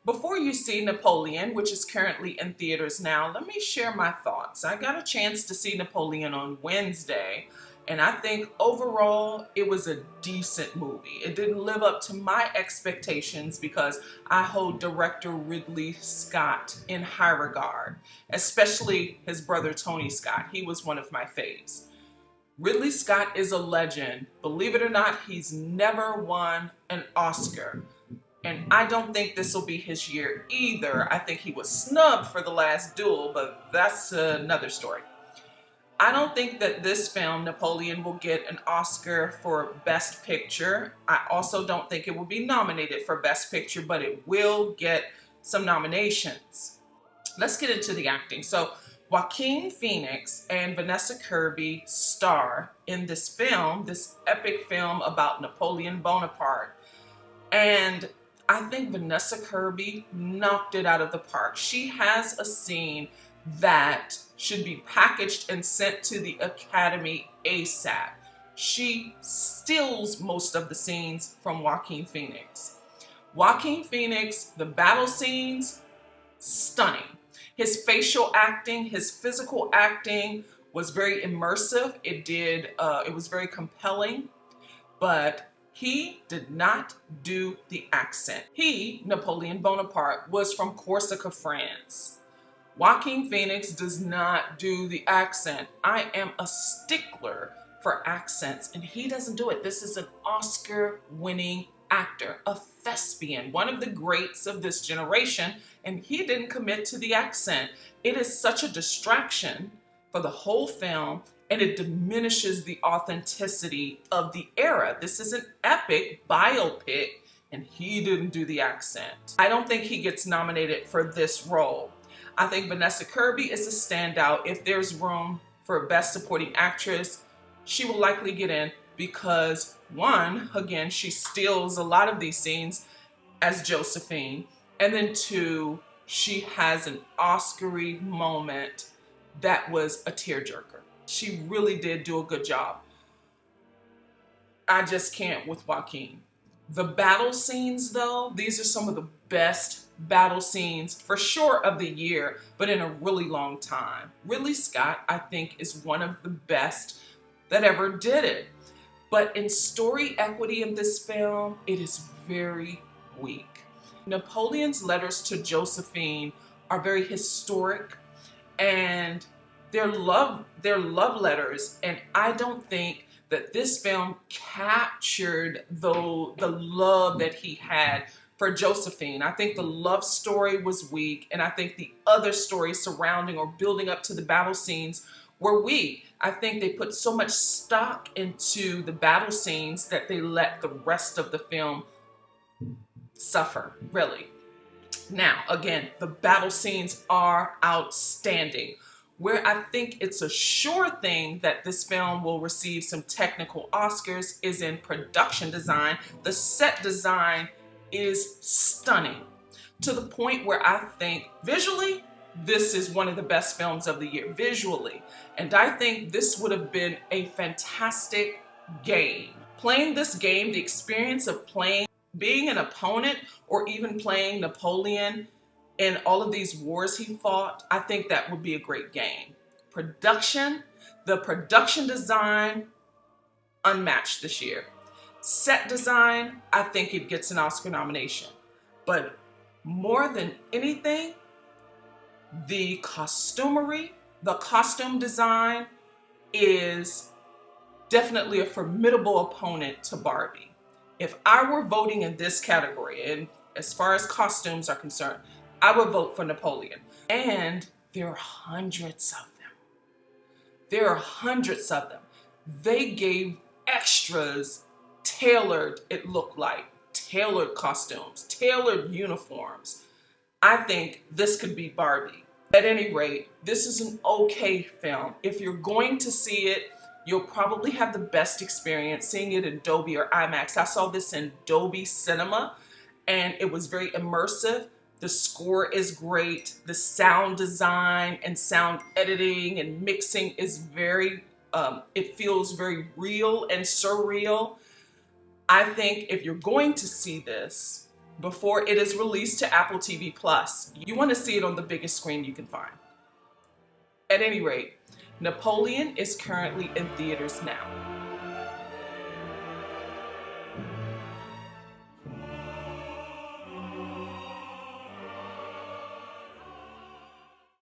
Before you see Napoleon, which is currently in theaters now, let me share my thoughts. I got a chance to see Napoleon on Wednesday, and I think overall it was a decent movie. It didn't live up to my expectations because I hold director Ridley Scott in high regard, especially his brother Tony Scott. He was one of my faves. Ridley Scott is a legend. Believe it or not, he's never won an Oscar. And I don't think this will be his year either. I think he was snubbed for The Last Duel, but that's another story. I don't think that this film, Napoleon, will get an Oscar for Best Picture. I also don't think it will be nominated for Best Picture, but it will get some nominations. Let's get into the acting. So Joaquin Phoenix and Vanessa Kirby star in this film, this epic film about Napoleon Bonaparte. And I think Vanessa Kirby knocked it out of the park. She has a scene that should be packaged and sent to the Academy ASAP. She steals most of the scenes from Joaquin Phoenix. Joaquin Phoenix, the battle scenes, stunning. His facial acting, his physical acting was very immersive. It was very compelling, but he did not do the accent. He, Napoleon Bonaparte, was from Corsica, France. Joaquin Phoenix does not do the accent. I am a stickler for accents, and he doesn't do it. This is an Oscar-winning actor, a thespian, one of the greats of this generation, and he didn't commit to the accent. It is such a distraction for the whole film, and it diminishes the authenticity of the era. This is an epic biopic, and he didn't do the accent. I don't think he gets nominated for this role. I think Vanessa Kirby is a standout. If there's room for Best Supporting Actress, she will likely get in because, one, again, she steals a lot of these scenes as Josephine, and then two, she has an Oscar-y moment that was a tearjerker. She really did do a good job. I just can't with Joaquin. The battle scenes, though, these are some of the best battle scenes for sure of the year, but in a really long time. Ridley Scott, I think, is one of the best that ever did it. But in story equity in this film, it is very weak. Napoleon's letters to Josephine are very historic, and they're love letters, and I don't think that this film captured the love that he had for Josephine. I think the love story was weak, and I think the other stories surrounding or building up to the battle scenes were weak. I think they put so much stock into the battle scenes that they let the rest of the film suffer, really. Now, again, the battle scenes are outstanding. Where I think it's a sure thing that this film will receive some technical Oscars is in production design. The set design is stunning to the point where I think visually, this is one of the best films of the year, visually. And I think this would have been a fantastic game. Playing this game, the experience of being an opponent or even playing Napoleon in all of these wars he fought, I think that would be a great game. The production design, unmatched this year. Set design, I think it gets an Oscar nomination. But more than anything, the costumery, the costume design is definitely a formidable opponent to Barbie. If I were voting in this category, and as far as costumes are concerned, I would vote for Napoleon. And there are hundreds of them. There are hundreds of them. They gave extras tailored, it looked like, tailored costumes, tailored uniforms. I think this could be Barbie. At any rate, this is an okay film. If you're going to see it, you'll probably have the best experience seeing it in Dolby or IMAX. I saw this in Dolby Cinema, and it was very immersive. The score is great. The sound design and sound editing and mixing is very, it feels very real and surreal. I think if you're going to see this, before it is released to Apple TV Plus. You want to see it on the biggest screen you can find. At any rate, Napoleon is currently in theaters now.